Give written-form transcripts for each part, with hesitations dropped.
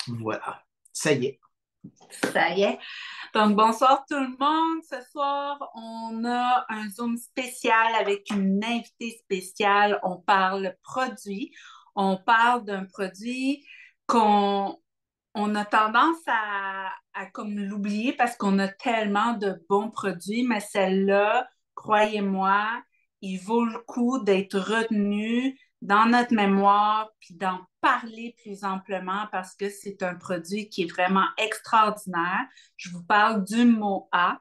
Voilà, ça y est. Ça y est. Donc, bonsoir tout le monde. Ce soir, on a un Zoom spécial avec une invitée spéciale. On parle produit. On parle d'un produit qu'on on a tendance à comme l'oublier parce qu'on a tellement de bons produits, mais celle-là, croyez-moi, il vaut le coup d'être retenu dans notre mémoire puis d'en parler plus amplement parce que c'est un produit qui est vraiment extraordinaire. Je vous parle du MOA.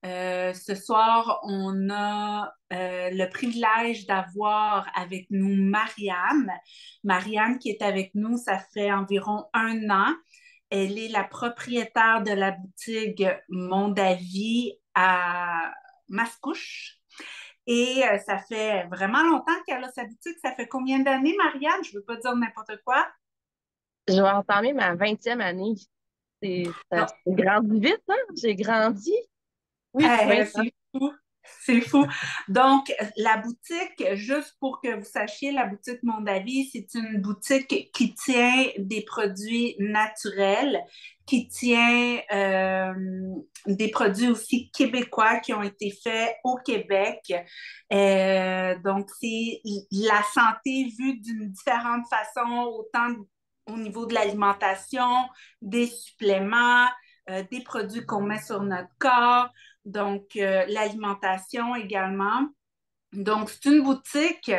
Ce soir, on a le privilège d'avoir avec nous Marianne. Marianne qui est avec nous, ça fait environ un an. Elle est la propriétaire de la boutique Mondavi à Mascouche. Et ça fait vraiment longtemps qu'elle a sa boutique. Ça fait combien d'années, Marianne? Je ne veux pas dire n'importe quoi. Je vais entamer ma 20e année. Ça Non. c'est grandi vite, hein? J'ai grandi. Oui, 20 ans. C'est fou. C'est fou. Donc, la boutique, juste pour que vous sachiez, la boutique Mondavi, c'est une boutique qui tient des produits naturels, qui tient des produits aussi québécois qui ont été faits au Québec. Donc, c'est la santé vue d'une différente façon, autant au niveau de l'alimentation, des suppléments, des produits qu'on met sur notre corps. Donc, l'alimentation également. Donc, c'est une boutique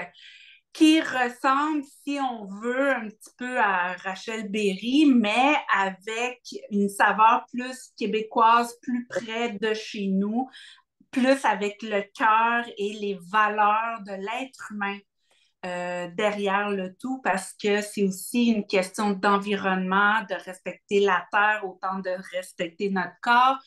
qui ressemble, si on veut, un petit peu à Rachel Berry, mais avec une saveur plus québécoise, plus près de chez nous, plus avec le cœur et les valeurs de l'être humain derrière le tout parce que c'est aussi une question d'environnement, de respecter la terre autant de respecter notre corps.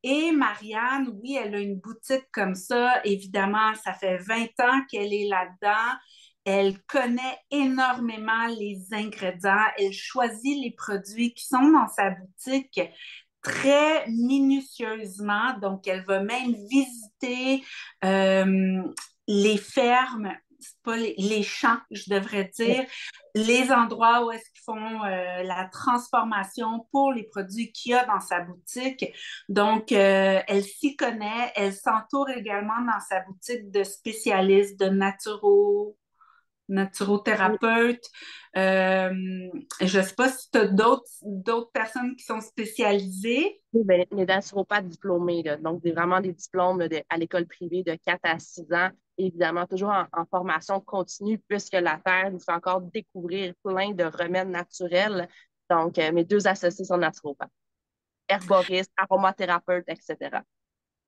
Et Marianne, oui, elle a une boutique comme ça. Évidemment, ça fait 20 ans qu'elle est là-dedans. Elle connaît énormément les ingrédients. Elle choisit les produits qui sont dans sa boutique très minutieusement. Donc, elle va même visiter euh, les fermes, pas les champs, je devrais dire, les endroits où est-ce qu'ils font la transformation pour les produits qu'il y a dans sa boutique. Donc, elle s'y connaît. Elle s'entoure également dans sa boutique de spécialistes, de naturothérapeute. Euh, je ne sais pas si tu as d'autres personnes qui sont spécialisées. Oui, ben, les naturopathes diplômés, là, donc vraiment des diplômes là, à l'école privée de 4 à 6 ans, évidemment toujours en formation continue, puisque la Terre nous fait encore découvrir plein de remèdes naturels. Donc, mes deux associés sont naturopathes, herboristes, aromathérapeutes, etc.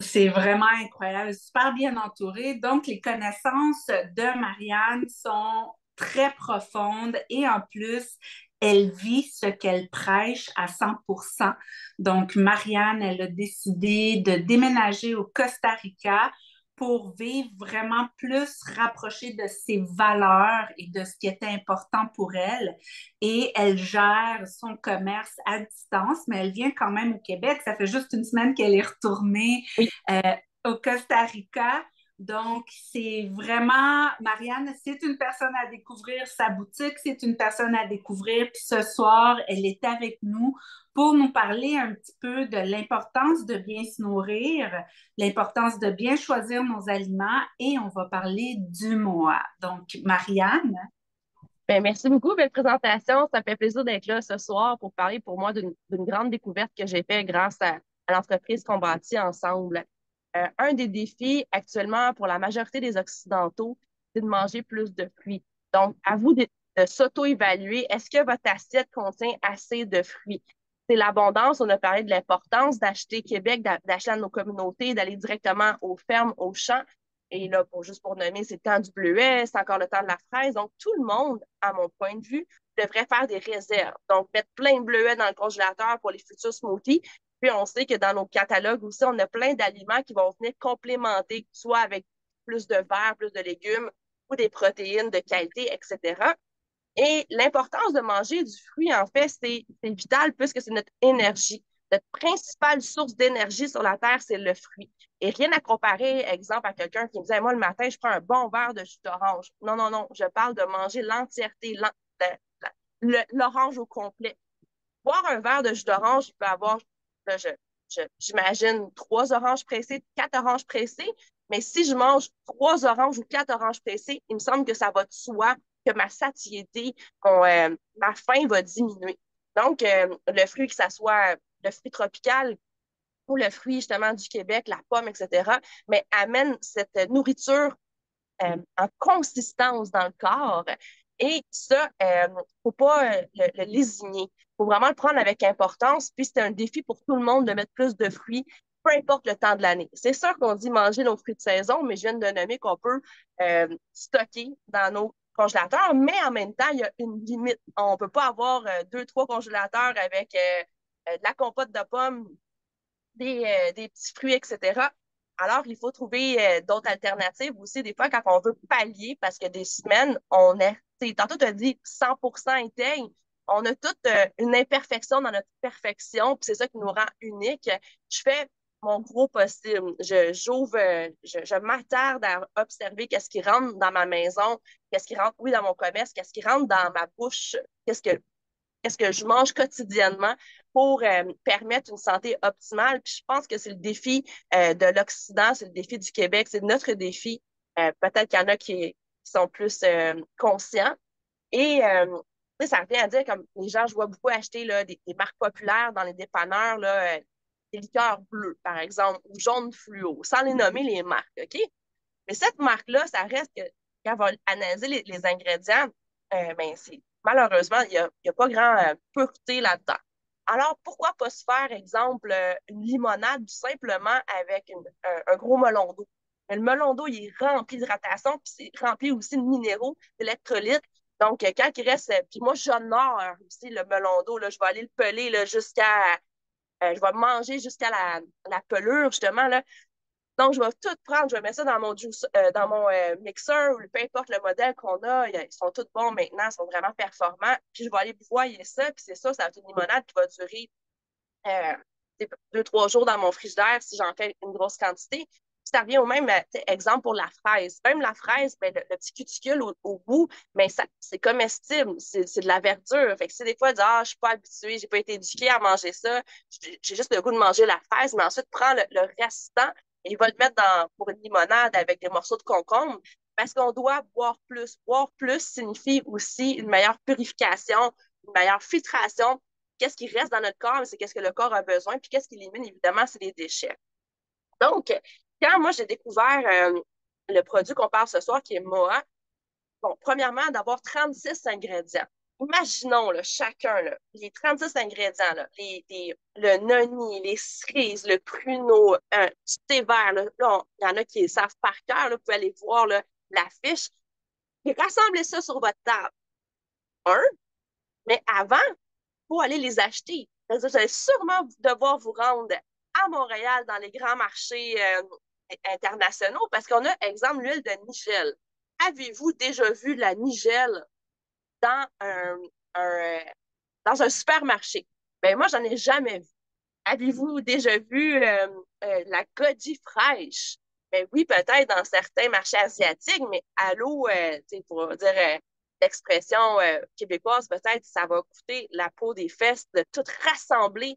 C'est vraiment incroyable, super bien entouré. Donc, les connaissances de Marianne sont très profondes et en plus, elle vit ce qu'elle prêche à 100%. Donc, Marianne, elle a décidé de déménager au Costa Rica pour vivre vraiment plus rapprochée de ses valeurs et de ce qui était important pour elle. Et elle gère son commerce à distance, mais elle vient quand même au Québec. Ça fait juste une semaine qu'elle est retournée Oui, euh, au Costa Rica. Donc, c'est vraiment, Marianne, c'est une personne à découvrir, sa boutique, c'est une personne à découvrir. Puis ce soir, elle est avec nous pour nous parler un petit peu de l'importance de bien se nourrir, l'importance de bien choisir nos aliments et on va parler du MOA. Donc, Marianne, ben, merci beaucoup, belle présentation. Ça me fait plaisir d'être là ce soir pour parler pour moi d'une grande découverte que j'ai faite grâce à l'entreprise qu'on bâtit ensemble. Un des défis actuellement pour la majorité des Occidentaux, c'est de manger plus de fruits. Donc, à vous de s'auto-évaluer. Est-ce que votre assiette contient assez de fruits? C'est l'abondance. On a parlé de l'importance d'acheter Québec, d'acheter à nos communautés, d'aller directement aux fermes, aux champs. Et là, juste pour nommer, c'est le temps du bleuet, c'est encore le temps de la fraise. Donc, tout le monde, à mon point de vue, devrait faire des réserves. Donc, mettre plein de bleuets dans le congélateur pour les futurs smoothies. Puis, on sait que dans nos catalogues aussi, on a plein d'aliments qui vont venir complémenter, soit avec plus de verre, plus de légumes ou des protéines de qualité, etc. Et l'importance de manger du fruit, en fait, c'est vital puisque c'est notre énergie. Notre principale source d'énergie sur la Terre, c'est le fruit. Et rien à comparer, exemple, à quelqu'un qui me disait, moi, le matin, je prends un bon verre de jus d'orange. Non, non, non, je parle de manger l'entièreté, l'orange au complet. boire un verre de jus d'orange, il peut avoir, là, j'imagine, 3 oranges pressées, 4 oranges pressées, mais si je mange 3 oranges ou 4 oranges pressées, il me semble que ça va de soi que ma satiété, ma faim va diminuer. Donc, le fruit, que ça soit le fruit tropical ou le fruit justement du Québec, la pomme, etc., mais amène cette nourriture en consistance dans le corps. Et ça, faut pas le lésigner. Faut vraiment le prendre avec importance. Puis c'est un défi pour tout le monde de mettre plus de fruits, peu importe le temps de l'année. C'est sûr qu'on dit manger nos fruits de saison, mais je viens de nommer qu'on peut stocker dans nos congélateurs, mais en même temps, il y a une limite. On ne peut pas avoir 2, 3 congélateurs avec de la compote de pommes, des petits fruits, etc. Alors, il faut trouver d'autres alternatives aussi. Des fois, quand on veut pallier, parce que des semaines, tantôt tu as dit 100% intègre, on a toute une imperfection dans notre perfection, puis c'est ça qui nous rend unique. Je fais mon gros possible. Je m'attarde à observer qu'est-ce qui rentre dans ma maison, qu'est-ce qui rentre, oui, dans mon commerce, qu'est-ce qui rentre dans ma bouche, qu'est-ce que je mange quotidiennement pour permettre une santé optimale. Puis je pense que c'est le défi de l'Occident, c'est le défi du Québec, c'est notre défi. Peut-être qu'il y en a qui sont plus conscients. Et ça revient à dire, comme les gens, je vois beaucoup acheter là, des marques populaires dans les dépanneurs, là, des liqueurs bleues, par exemple, ou jaunes fluo, sans les nommer les marques, OK? Mais cette marque-là, ça reste que quand on va analyser les ingrédients, ben malheureusement, il n'y a pas grand pureté là-dedans. Alors, pourquoi pas se faire, exemple, une limonade tout simplement avec un gros melon d'eau? Mais le melon d'eau, il est rempli d'hydratation, puis c'est rempli aussi de minéraux, d'électrolytes. Donc, quand il reste, puis moi, j'honore aussi le melon d'eau, là, je vais aller le peler là, je vais manger jusqu'à la pelure, justement, là. Donc, je vais tout prendre, je vais mettre ça dans mon mixeur, ou peu importe le modèle qu'on a, ils sont tous bons maintenant, ils sont vraiment performants. Puis je vais aller broyer ça, puis c'est ça, ça va être une limonade qui va durer 2, 3 jours dans mon frigidaire si j'en fais une grosse quantité. Puis ça revient au même exemple pour la fraise. Même la fraise, ben, le petit cuticule au bout, mais c'est comestible, c'est de la verdure. Fait que si des fois, je ne suis pas habituée, j'ai pas été éduquée à manger ça, j'ai juste le goût de manger la fraise, mais ensuite, prends le restant et il va le mettre pour une limonade avec des morceaux de concombre parce qu'on doit boire plus. Boire plus signifie aussi une meilleure purification, une meilleure filtration. Qu'est-ce qui reste dans notre corps, c'est qu'est-ce que le corps a besoin, puis qu'est-ce qui élimine, évidemment, c'est les déchets. Donc, quand moi, j'ai découvert le produit qu'on parle ce soir, qui est Moa, bon, premièrement, d'avoir 36 ingrédients. Imaginons là, chacun, là, les 36 ingrédients, là, le noni, les cerises, le pruneau, du thé vert. Là, il y en a qui le savent par cœur. Là, vous pouvez aller voir là, l'affiche. Et rassemblez ça sur votre table. Mais avant, il faut aller les acheter. Vous allez sûrement devoir vous rendre à Montréal dans les grands marchés internationaux parce qu'on a, exemple, l'huile de Nigel. Avez-vous déjà vu de la Nigel dans un, dans un supermarché? Ben moi, j'en ai jamais vu. Avez-vous déjà vu la Goji fraîche? Ben oui, peut-être dans certains marchés asiatiques, mais allô, pour dire l'expression québécoise, peut-être ça va coûter la peau des fesses de tout rassembler,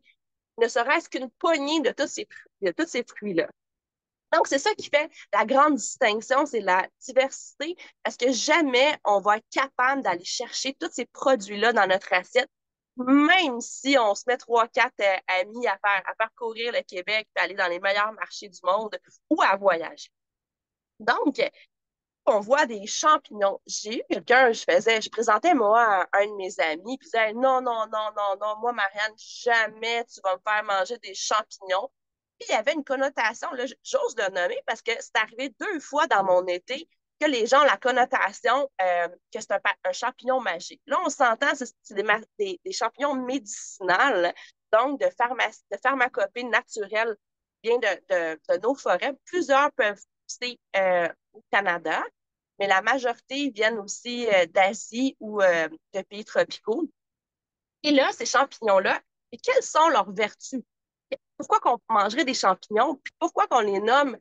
ne serait-ce qu'une poignée de tous ces fruits-là. Donc, c'est ça qui fait la grande distinction, c'est la diversité, parce que jamais on va être capable d'aller chercher tous ces produits-là dans notre assiette, même si on se met 3, 4 amis à parcourir le Québec, puis aller dans les meilleurs marchés du monde ou à voyager. Donc, on voit des champignons. J'ai eu quelqu'un, je présentais moi à un de mes amis, puis il disait non, non, non, non, non, moi, Marianne, jamais tu vas me faire manger des champignons. Puis il y avait une connotation, là, j'ose le nommer parce que c'est arrivé 2 fois dans mon été que les gens ont la connotation que c'est un champignon magique. Là, on s'entend, c'est des champignons médicinaux, donc de pharmacopée naturelle, bien de nos forêts. Plusieurs peuvent pousser au Canada, mais la majorité viennent aussi d'Asie ou de pays tropicaux. Et là, ces champignons-là, et quelles sont leurs vertus? Pourquoi qu'on mangerait des champignons? Puis pourquoi qu'on les nomme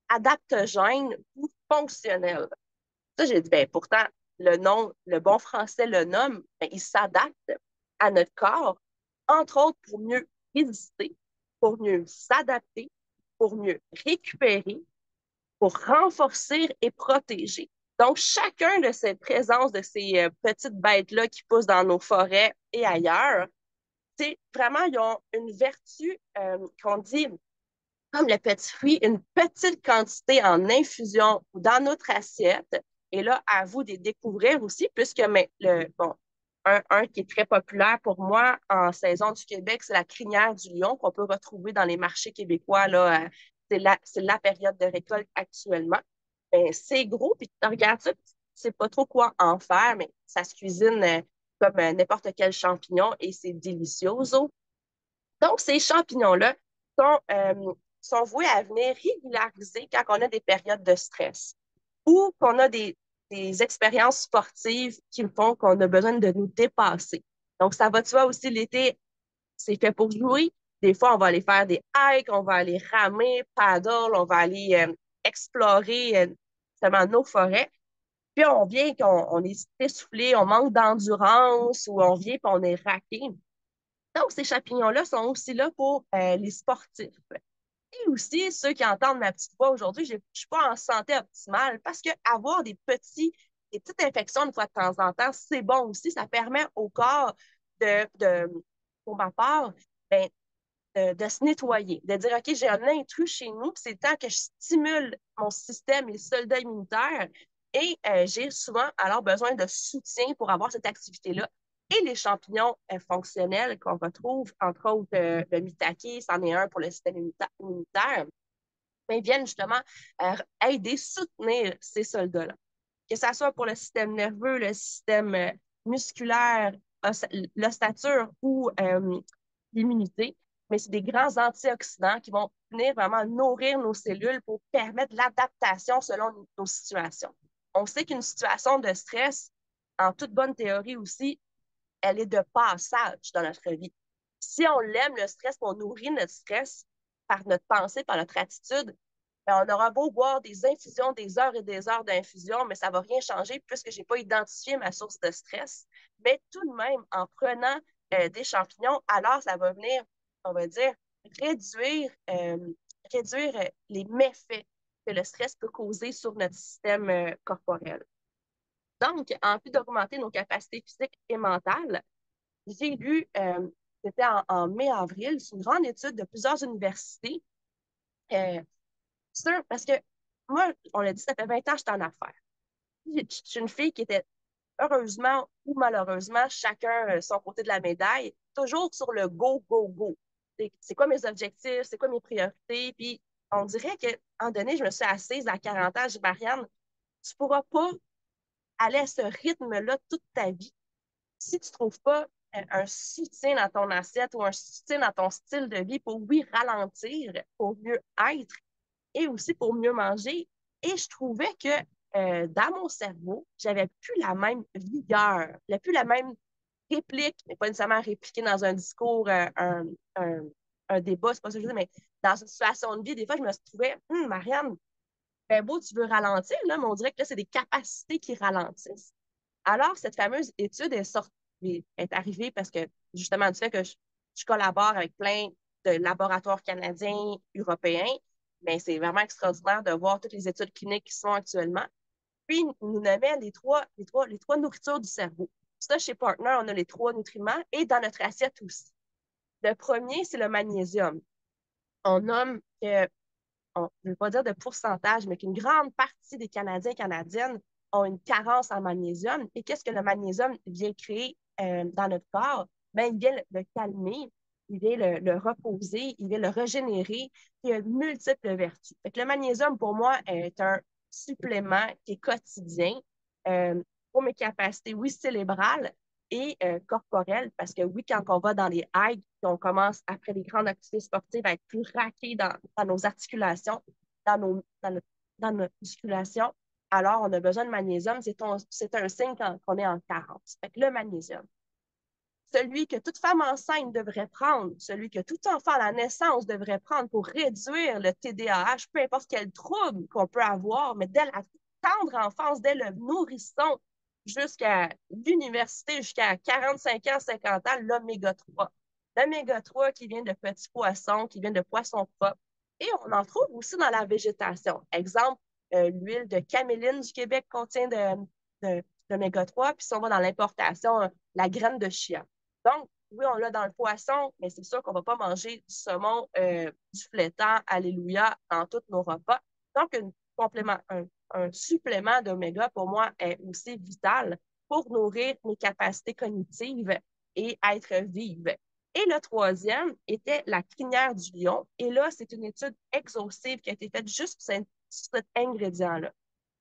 adaptogènes ou fonctionnels? Ça, j'ai dit, ben, pourtant, le nom, le bon français le nomme, ben, il s'adapte à notre corps. entre autres pour mieux résister, pour mieux s'adapter, pour mieux récupérer, pour renforcer et protéger. Donc, chacun de ces présences de ces petites bêtes-là qui poussent dans nos forêts et ailleurs, c'est vraiment, ils ont une vertu qu'on dit, comme le petit fruit, une petite quantité en infusion dans notre assiette. Et là, à vous de les découvrir aussi, puisque bon, un qui est très populaire pour moi en saison du Québec, c'est la crinière du lion qu'on peut retrouver dans les marchés québécois. Là, c'est la période de récolte actuellement. Ben, c'est gros, puis tu regardes ça, tu sais pas trop quoi en faire, mais ça se cuisine comme n'importe quel champignon et c'est délicieux. Donc, ces champignons-là sont, sont voués à venir régulariser quand on a des périodes de stress ou qu'on a des expériences sportives qui font qu'on a besoin de nous dépasser. Donc, ça va, tu vois, aussi l'été, c'est fait pour jouer. Des fois, on va aller faire des hikes, on va aller ramer, paddle, on va aller explorer justement nos forêts. Puis on vient qu'on est essoufflé, on manque d'endurance ou on vient et on est raqué. Donc, ces champignons-là sont aussi là pour les sportifs. Et aussi, ceux qui entendent ma petite voix aujourd'hui, je ne suis pas en santé optimale parce qu'avoir des petites infections une fois de temps en temps, c'est bon aussi. Ça permet au corps pour ma part, ben, de se nettoyer, de dire, OK, j'ai un intrus chez nous, puis c'est le temps que je stimule mon système, les soldats immunitaires, et j'ai souvent alors besoin de soutien pour avoir cette activité-là. Et les champignons fonctionnels qu'on retrouve, entre autres le mitake, c'en est un pour le système immunitaire, mais viennent justement aider, soutenir ces soldats-là. Que ce soit pour le système nerveux, le système musculaire, l'ossature ou l'immunité, mais c'est des grands antioxydants qui vont venir vraiment nourrir nos cellules pour permettre l'adaptation selon nos situations. On sait qu'une situation de stress, en toute bonne théorie aussi, elle est de passage dans notre vie. Si on l'aime, le stress, on nourrit notre stress par notre pensée, par notre attitude, on aura beau boire des infusions, des heures et des heures d'infusion, mais ça ne va rien changer puisque je n'ai pas identifié ma source de stress. Mais tout de même, en prenant des champignons, alors ça va venir, on va dire, réduire les méfaits que le stress peut causer sur notre système corporel. Donc, en plus d'augmenter nos capacités physiques et mentales, j'ai lu, c'était en mai-avril, c'est une grande étude de plusieurs universités. Parce que moi, on l'a dit, ça fait 20 ans que je suis en affaires. Je suis une fille qui était, heureusement ou malheureusement, chacun son côté de la médaille, toujours sur le go, go, go. C'est quoi mes objectifs, c'est quoi mes priorités. Puis on dirait qu'à un moment donné, je me suis assise à 40 ans, je dis, Marianne, tu ne pourras pas aller à ce rythme-là toute ta vie si tu ne trouves pas un soutien dans ton assiette ou un soutien dans ton style de vie pour, oui, ralentir, pour mieux être et aussi pour mieux manger. Et je trouvais que dans mon cerveau, j'avais plus la même vigueur, plus la même réplique, mais pas nécessairement répliquer dans un discours, un, un débat, c'est pas ça que je veux dire, mais dans une situation de vie, des fois, je me trouvais, Marianne, ben beau, tu veux ralentir, là, mais on dirait que là, c'est des capacités qui ralentissent. Alors, cette fameuse étude est arrivée parce que, justement, du fait que je collabore avec plein de laboratoires canadiens, européens, mais c'est vraiment extraordinaire de voir toutes les études cliniques qui sont actuellement. Puis, ils nous nommaient les trois nourritures du cerveau. Ça, chez Partner, on a les trois nutriments et dans notre assiette aussi. Le premier, c'est le magnésium. On nomme que, je ne veux pas dire de pourcentage, mais qu'une grande partie des Canadiens et Canadiennes ont une carence en magnésium. Et qu'est-ce que le magnésium vient créer dans notre corps? Ben, il vient le calmer, il vient le reposer, il vient le régénérer. Il y a multiples vertus. Fait que le magnésium, pour moi, est un supplément qui est quotidien pour mes capacités, oui, cérébrales et corporelles, parce que oui, quand on va dans les hikes, on commence après les grandes activités sportives à être plus raqué dans nos articulations, dans notre musculation, alors on a besoin de magnésium. C'est un signe qu'on est en carence. Fait que le magnésium, celui que toute femme enceinte devrait prendre, celui que tout enfant à la naissance devrait prendre pour réduire le TDAH, peu importe quel trouble qu'on peut avoir, mais dès la tendre enfance, dès le nourrisson jusqu'à l'université, jusqu'à 45 ans, 50 ans, l'oméga 3. l'oméga 3 qui vient de petits poissons, qui vient de poissons propres. Et on en trouve aussi dans la végétation. Exemple, l'huile de caméline du Québec contient d'oméga 3, puis si on va dans l'importation, la graine de chia. Donc, oui, on l'a dans le poisson, mais c'est sûr qu'on ne va pas manger du saumon, du flétan, alléluia, dans tous nos repas. Donc, un supplément d'oméga, pour moi, est aussi vital pour nourrir mes capacités cognitives et être vive. Et le troisième était la crinière du lion. Et là, c'est une étude exhaustive qui a été faite juste sur cet ingrédient-là.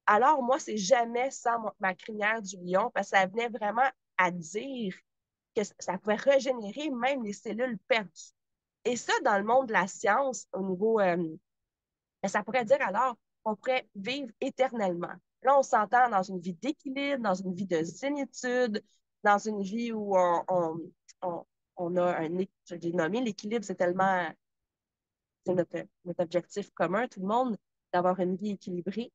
Alors, moi, c'est jamais sans ma crinière du lion parce que ça venait vraiment à dire que ça pouvait régénérer même les cellules perdues. Et ça, dans le monde de la science, au niveau, ça pourrait dire alors qu'on pourrait vivre éternellement. Là, on s'entend dans une vie d'équilibre, dans une vie de zénitude, dans une vie où on a je l'ai nommé, l'équilibre, c'est notre objectif commun, tout le monde, d'avoir une vie équilibrée.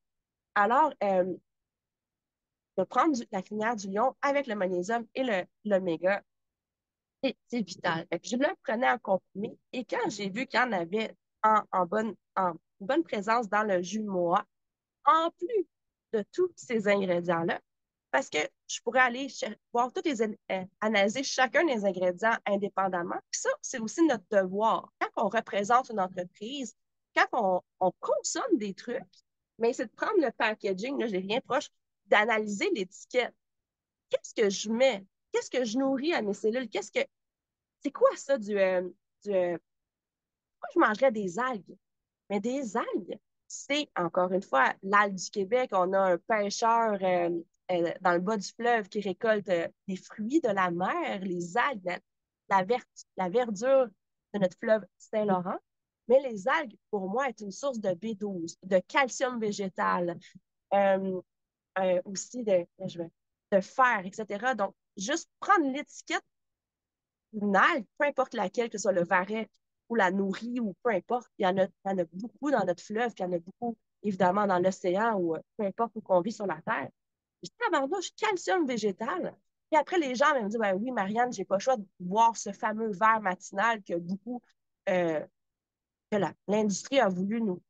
Alors, de prendre la crinière du lion avec le magnésium et l'oméga, c'est vital. Et puis, je le prenais en comprimé et quand j'ai vu qu'il y en avait en bonne présence dans le jus Moa, en plus de tous ces ingrédients-là, parce que je pourrais aller voir analyser chacun des ingrédients indépendamment. Puis ça, c'est aussi notre devoir. Quand on représente une entreprise, quand on consomme des trucs, mais c'est de prendre le packaging, là, j'ai rien proche, d'analyser l'étiquette. Qu'est-ce que je mets? Qu'est-ce que je nourris à mes cellules? C'est quoi ça pourquoi je mangerais des algues? Mais des algues, c'est encore une fois l'algue du Québec. On a un pêcheur dans le bas du fleuve qui récolte des fruits de la mer, les algues, la verdure de notre fleuve Saint-Laurent. Mais les algues, pour moi, est une source de B12, de calcium végétal, euh, aussi de fer, etc. Donc, juste prendre l'étiquette d'une algue, peu importe laquelle, que ce soit le varech ou la nourrie ou peu importe, il y en a beaucoup dans notre fleuve, puis il y en a beaucoup, évidemment, dans l'océan ou peu importe où on vit sur la Terre. Je dis, tabarnouche, calcium végétal. Puis après, les gens me disent, ben oui, Marianne, j'ai pas le choix de boire ce fameux verre matinal que euh, l'industrie a voulu nous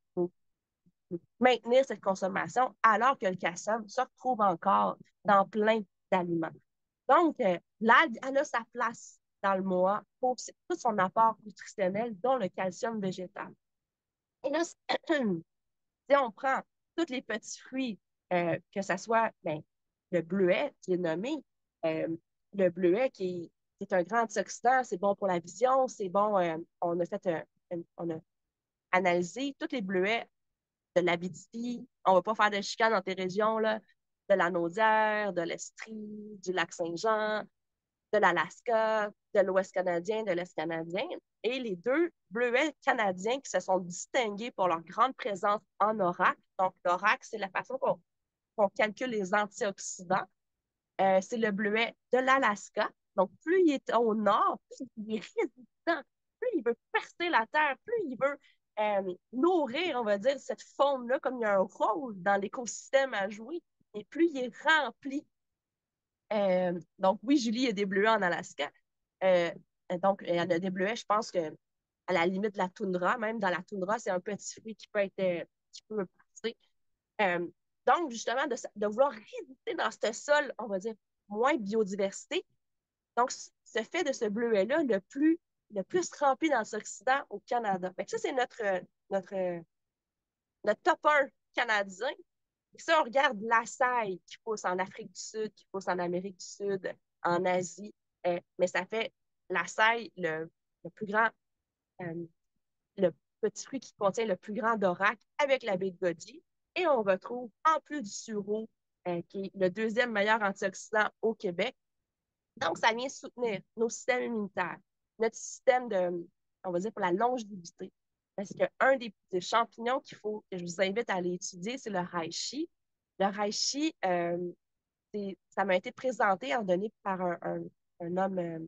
maintenir cette consommation, alors que le calcium se retrouve encore dans plein d'aliments. Donc, l'algue, elle a sa place dans le MOA pour tout son apport nutritionnel, dont le calcium végétal. Et là, si on prend tous les petits fruits, que ce soit le bleuet qui est nommé, euh, le bleuet qui est un grand antioxydant, c'est bon pour la vision, c'est bon, on a analysé tous les bleuets de l'Abitibi, on ne va pas faire de chicane dans tes régions, là, de la Naudière, de l'Estrie, du lac Saint-Jean, de l'Alaska, de l'Ouest canadien, de l'Est canadien, et les deux bleuets canadiens qui se sont distingués pour leur grande présence en ORAC. Donc, l'ORAC, c'est la façon qu'on calcule les antioxydants. C'est le bleuet de l'Alaska. Donc, plus il est au nord, plus il est résistant, plus il veut percer la terre, plus il veut nourrir, on va dire, cette faune-là, comme il y a un rôle dans l'écosystème à jouer, et plus il est rempli. Donc, oui, Julie, il y a des bleuets en Alaska. Euh, donc, il y en a des bleuets, je pense que à la limite de la toundra, même dans la toundra, c'est un petit fruit qui peut qui peut passer. Euh, donc, justement, de vouloir résister dans ce sol, on va dire, moins biodiversité. Donc, ce fait de ce bleuet-là, le plus rempli d'antioxydants au Canada. Fait que ça, c'est notre, notre top 1 canadien. Et ça, on regarde l'açaï qui pousse en Afrique du Sud, qui pousse en Amérique du Sud, en Asie. Mais ça fait l'açaï le plus grand, euh, le petit fruit qui contient le plus grand d'orac avec la baie de goji. Et on retrouve, en plus du sureau, qui est le deuxième meilleur antioxydant au Québec. Donc, ça vient soutenir nos systèmes immunitaires, notre système on va dire, pour la longévité. Parce qu'un des champignons que je vous invite à aller étudier, c'est le reishi. Le reishi, ça m'a été présenté, ordonné par un homme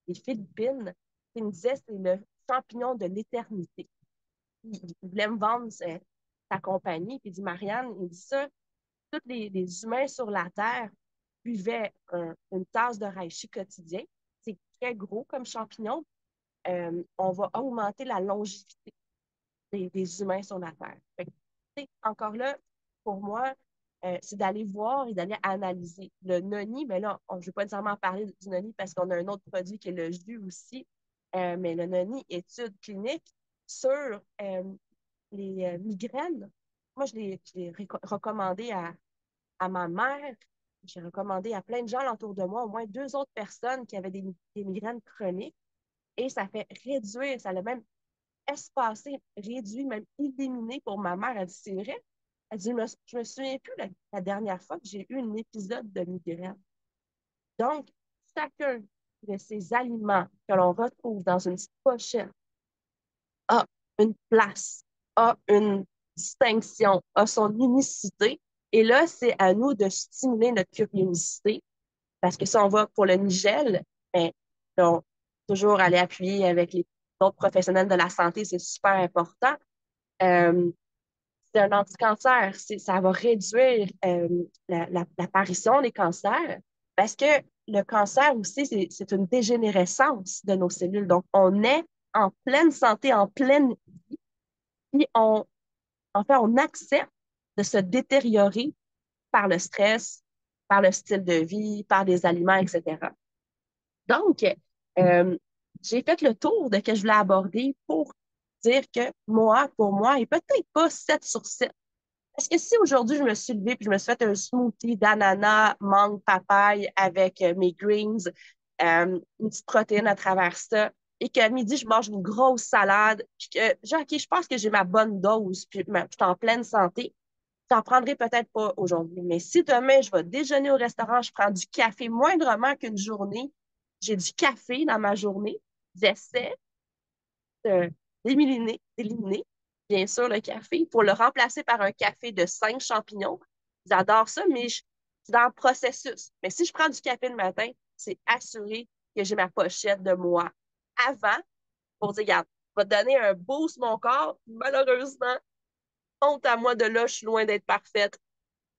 des Philippines, qui me disait que c'est le champignon de l'éternité. Il voulait me vendre sa compagnie, puis il dit, Marianne, il dit ça, tous les humains sur la Terre buvaient une tasse de reishi quotidien. C'est très gros comme champignon, on va augmenter la longévité des humains sur la Terre. Fait que, encore là, pour moi, c'est d'aller voir et d'aller analyser. Le noni, mais là, je ne vais pas nécessairement parler du noni parce qu'on a un autre produit qui est le jus aussi, mais le noni, étude clinique sur les migraines. Moi, je l'ai recommandé à ma mère, j'ai recommandé à plein de gens autour de moi, au moins 2 autres personnes qui avaient des migraines chroniques, et ça fait réduire, ça l'a même espacé, réduit, même éliminé pour ma mère. Elle dit, c'est vrai. Elle dit, je me souviens plus la dernière fois que j'ai eu un épisode de migraine. Donc, chacun de ces aliments que l'on retrouve dans une petite pochette a une place, a une distinction, a son unicité. Et là, c'est à nous de stimuler notre curiosité. Parce que si on va pour le Nigel, ben, donc, toujours aller appuyer avec les autres professionnels de la santé, c'est super important. Euh, c'est un anticancer. Ça va réduire l'apparition des cancers parce que le cancer aussi, c'est une dégénérescence de nos cellules. Donc, on est en pleine santé, en pleine vie, puis en fait, on accepte de se détériorer par le stress, par le style de vie, par des aliments, etc. Donc, euh, j'ai fait le tour de ce que je voulais aborder pour dire que moi, pour moi, et peut-être pas 7 sur 7. Parce que si aujourd'hui, je me suis levée et je me suis fait un smoothie d'ananas, mangue, papaye avec mes greens, une petite protéine à travers ça, et qu'à midi, je mange une grosse salade, puis que, genre, OK, je pense que j'ai ma bonne dose, puis je suis en pleine santé, j'en prendrai peut-être pas aujourd'hui. Mais si demain, je vais déjeuner au restaurant, je prends du café moindrement qu'une journée, j'ai du café dans ma journée, j'essaie d'éliminer, bien sûr, le café pour le remplacer par un café de 5 champignons. J'adore ça, mais c'est dans le processus. Mais si je prends du café le matin, c'est assuré que j'ai ma pochette de moi avant pour dire, regarde, je vais te donner un boost mon corps. Malheureusement, honte à moi de là, je suis loin d'être parfaite.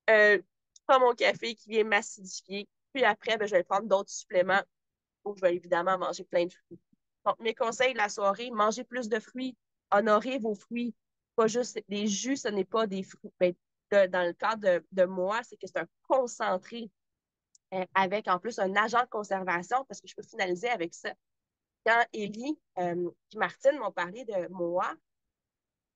Je prends mon café qui vient m'acidifier. Puis après, ben, je vais prendre d'autres suppléments où je vais évidemment manger plein de fruits. Donc, mes conseils de la soirée, mangez plus de fruits, honorez vos fruits, pas juste des jus, ce n'est pas des fruits. Ben, dans le cas de moi, c'est que c'est un concentré avec en plus un agent de conservation parce que je peux finaliser avec ça. Quand Élie et Martine m'ont parlé de moi,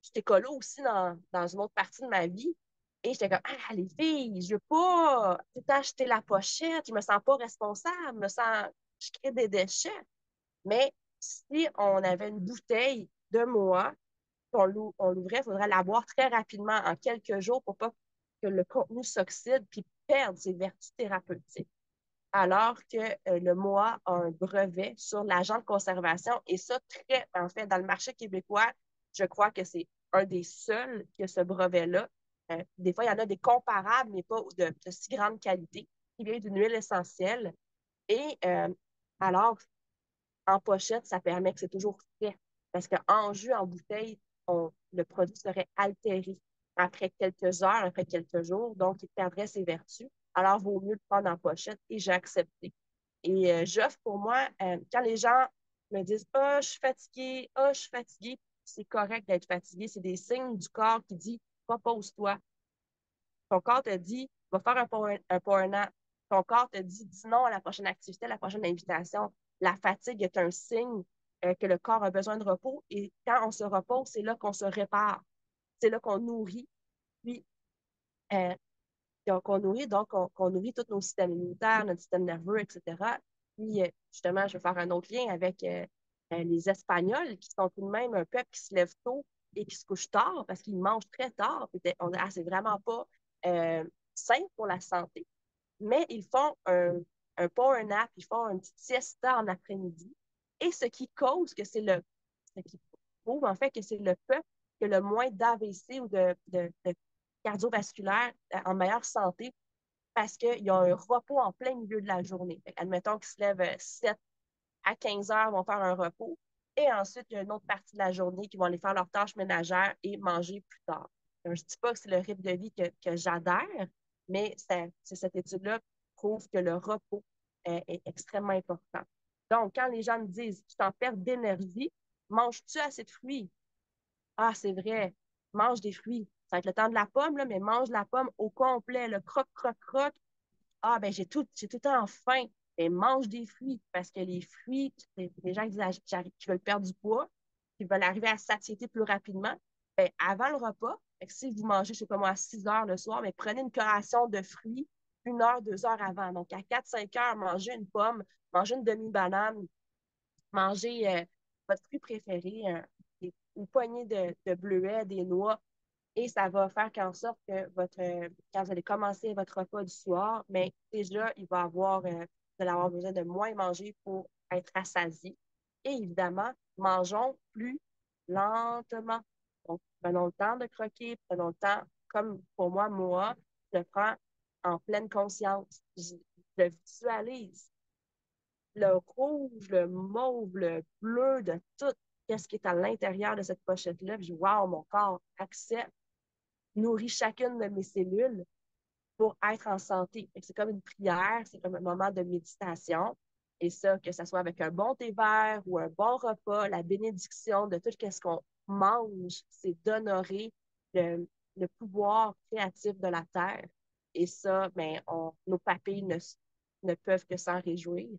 j'étais colo aussi dans une autre partie de ma vie. Et j'étais comme, ah, les filles, je veux pas tout acheter la pochette, je me sens pas responsable, je me sens, je crée des déchets. Mais si on avait une bouteille de Moa, on l'ouvrait, il faudrait la boire très rapidement, en quelques jours, pour pas que le contenu s'oxyde puis perde ses vertus thérapeutiques. Alors que le Moa a un brevet sur l'agent de conservation. Et ça, en fait, dans le marché québécois, je crois que c'est un des seuls qui a ce brevet-là. Des fois, il y en a des comparables, mais pas de si grande qualité, qui vient d'une huile essentielle. Et alors, en pochette, ça permet que c'est toujours frais. Parce qu'en jus, en bouteille, le produit serait altéré après quelques heures, après quelques jours, donc il perdrait ses vertus. Alors, il vaut mieux le prendre en pochette et j'ai accepté. Et j'offre pour moi, quand les gens me disent oh, je suis fatiguée, oh, je suis fatiguée, c'est correct d'être fatigué. C'est des signes du corps qui dit propose-toi. Ton corps te dit va faire un pas un an. Ton corps te dit dis non à la prochaine activité, à la prochaine invitation. La fatigue est un signe que le corps a besoin de repos. Et quand on se repose, c'est là qu'on se répare. C'est là qu'on nourrit. Puis, euh, qu'on nourrit, donc qu'on nourrit tous nos systèmes immunitaires, notre système nerveux, etc. Puis, justement, je vais faire un autre lien avec les Espagnols, qui sont tout de même un peuple qui se lève tôt et qui se couche tard parce qu'ils mangent très tard. On dit, ah, c'est vraiment pas euh, sain pour la santé. Mais ils font un power nap, ils font une petite siesta en après-midi. Et ce qui cause que ce qui prouve en fait que c'est le peuple qui a le moins d'AVC ou de cardiovasculaire en meilleure santé parce qu'ils ont un repos en plein milieu de la journée. Fait, admettons qu'ils se lèvent 7 à 15 heures, vont faire un repos. Et ensuite, il y a une autre partie de la journée qui vont aller faire leurs tâches ménagères et manger plus tard. Donc, je ne dis pas que c'est le rythme de vie que j'adhère, mais cette étude-là prouve que le repos est extrêmement important. Donc, quand les gens me disent, tu t'en perds d'énergie, manges-tu assez de fruits? Ah, c'est vrai, mange des fruits. Ça va être le temps de la pomme, là, mais mange la pomme au complet, le croc, croc, croc. Ah, ben j'ai tout le temps faim. Et mange des fruits, parce que les fruits, les gens qui disent qui veulent perdre du poids, qui veulent arriver à satiété plus rapidement, ben, avant le repas, fait que si vous mangez, je sais pas moi, à 6 heures le soir, mais prenez une collation de fruits 1 heure, 2 heures avant. Donc, à 4, 5 heures, mangez une pomme, mangez une demi-banane, mangez votre fruit préféré, une poignée de bleuets, des noix, et ça va faire en sorte que quand vous allez commencer votre repas du soir, mais déjà, vous allez avoir besoin de moins manger pour être rassasié. Et évidemment, mangeons plus lentement. Donc, prenons le temps de croquer, prenons le temps, comme pour moi, je le prends en pleine conscience. Je le visualise. Le rouge, le mauve, le bleu, de tout ce qui est à l'intérieur de cette pochette-là. Puis, wow, mon corps accepte, nourrit chacune de mes cellules pour être en santé. C'est comme une prière, c'est comme un moment de méditation. Et ça, que ce soit avec un bon thé vert ou un bon repas, la bénédiction de tout ce qu'on mange, c'est d'honorer le pouvoir créatif de la terre. Et ça, ben, nos papilles ne peuvent que s'en réjouir.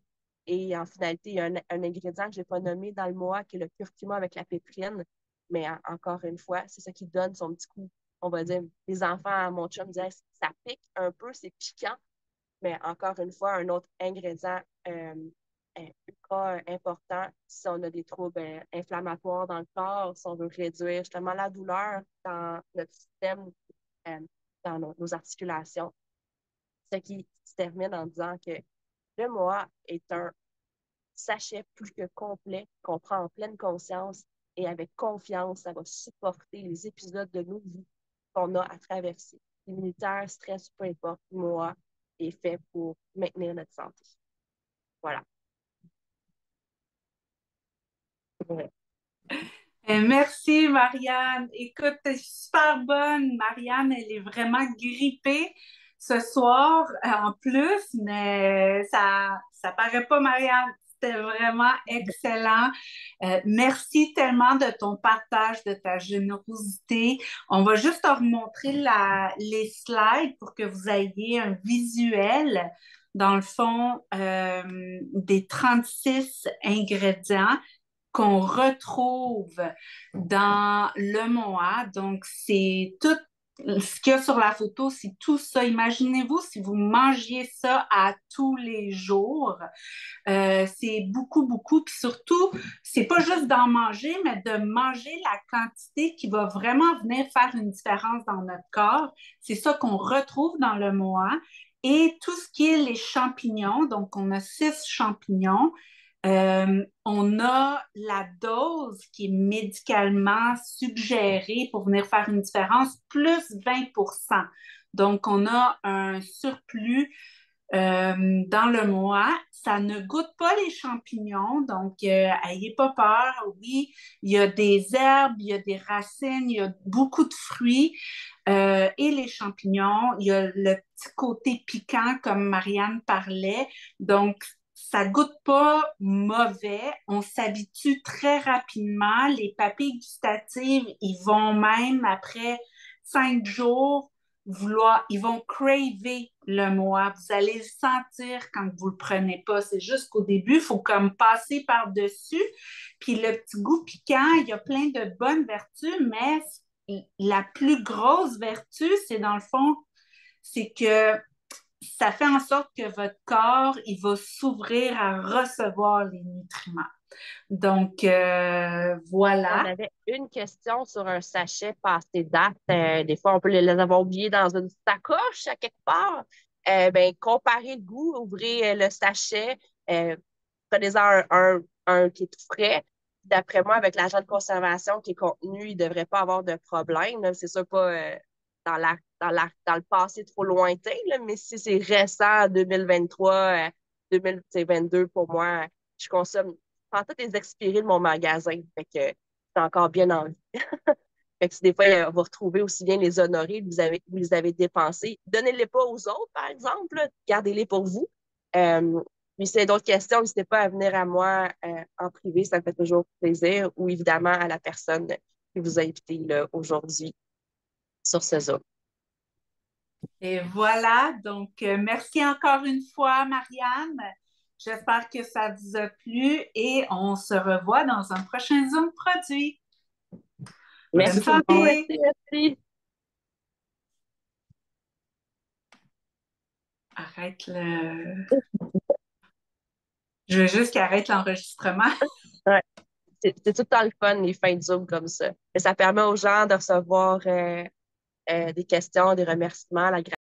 Et en finalité, il y a un ingrédient que je n'ai pas nommé dans le mois, qui est le curcuma avec la péprine. Mais encore une fois, c'est ça qui donne son petit coup. On va dire, les enfants, mon chum disait, ça pique un peu, c'est piquant. Mais encore une fois, un autre ingrédient ultra important si on a des troubles inflammatoires dans le corps, si on veut réduire justement la douleur dans notre système, euh, dans nos articulations. Ce qui se termine en disant que le MOA est un sachet plus que complet qu'on prend en pleine conscience et avec confiance, ça va supporter les épisodes de nos vies qu'on a à traverser. Immunitaire, stress, peu importe, MOA est fait pour maintenir notre santé. Voilà. Ouais. Merci, Marianne. Écoute, t'es super bonne. Marianne, elle est vraiment grippée ce soir en plus, mais ça paraît pas, Marianne. C'était vraiment excellent. Merci tellement de ton partage, de ta générosité. On va juste te remontrer les slides pour que vous ayez un visuel, dans le fond, des 36 ingrédients qu'on retrouve dans le MOA. Donc, c'est tout ce qu'il y a sur la photo, c'est tout ça. Imaginez-vous si vous mangiez ça à tous les jours. C'est beaucoup, beaucoup. Puis surtout, c'est pas juste d'en manger, mais de manger la quantité qui va vraiment venir faire une différence dans notre corps. C'est ça qu'on retrouve dans le MOA. Et tout ce qui est les champignons, donc on a 6 champignons. On a la dose qui est médicalement suggérée pour venir faire une différence, plus 20%. Donc, on a un surplus dans le mois. Ça ne goûte pas les champignons, donc ayez pas peur. Oui, il y a des herbes, il y a des racines, il y a beaucoup de fruits et les champignons. Il y a le petit côté piquant, comme Marianne parlait. Donc, ça goûte pas mauvais. On s'habitue très rapidement. Les papilles gustatives, ils vont même après 5 jours ils vont craver le mois. Vous allez le sentir quand vous le prenez pas. C'est juste qu'au début, il faut comme passer par-dessus. Puis le petit goût piquant, il y a plein de bonnes vertus, mais la plus grosse vertu, c'est dans le fond, c'est que ça fait en sorte que votre corps, il va s'ouvrir à recevoir les nutriments. Donc, On voilà. avait une question sur un sachet passé date. Des fois, on peut les avoir oubliés dans une sacoche à quelque part. Ben, comparez le goût, ouvrez le sachet, prenez-en un qui est tout frais. D'après moi, avec l'agent de conservation qui est contenu, il ne devrait pas avoir de problème, là. C'est sûr pas dans le passé trop lointain, là, mais si c'est récent, 2023, 2022, pour moi, je consomme en tout les expirés de mon magasin. Fait que c'est encore bien en vie. Fait que si des fois, vous retrouvez aussi bien les honorés, vous les avez dépensés. Donnez-les pas aux autres, par exemple. Là. Gardez-les pour vous. Puis, s'il y a d'autres questions, n'hésitez pas à venir à moi en privé, ça me fait toujours plaisir, ou évidemment à la personne qui vous a invité là, aujourd'hui sur ce Zoom. Et voilà, donc merci encore une fois, Marianne. J'espère que ça vous a plu et on se revoit dans un prochain Zoom produit. Merci Bonne beaucoup, soirée. merci. Arrête le... Je veux juste qu'il arrête l'enregistrement. Ouais. C'est tout le temps le fun, les fins de Zoom comme ça. Et ça permet aux gens de recevoir des questions, des remerciements, la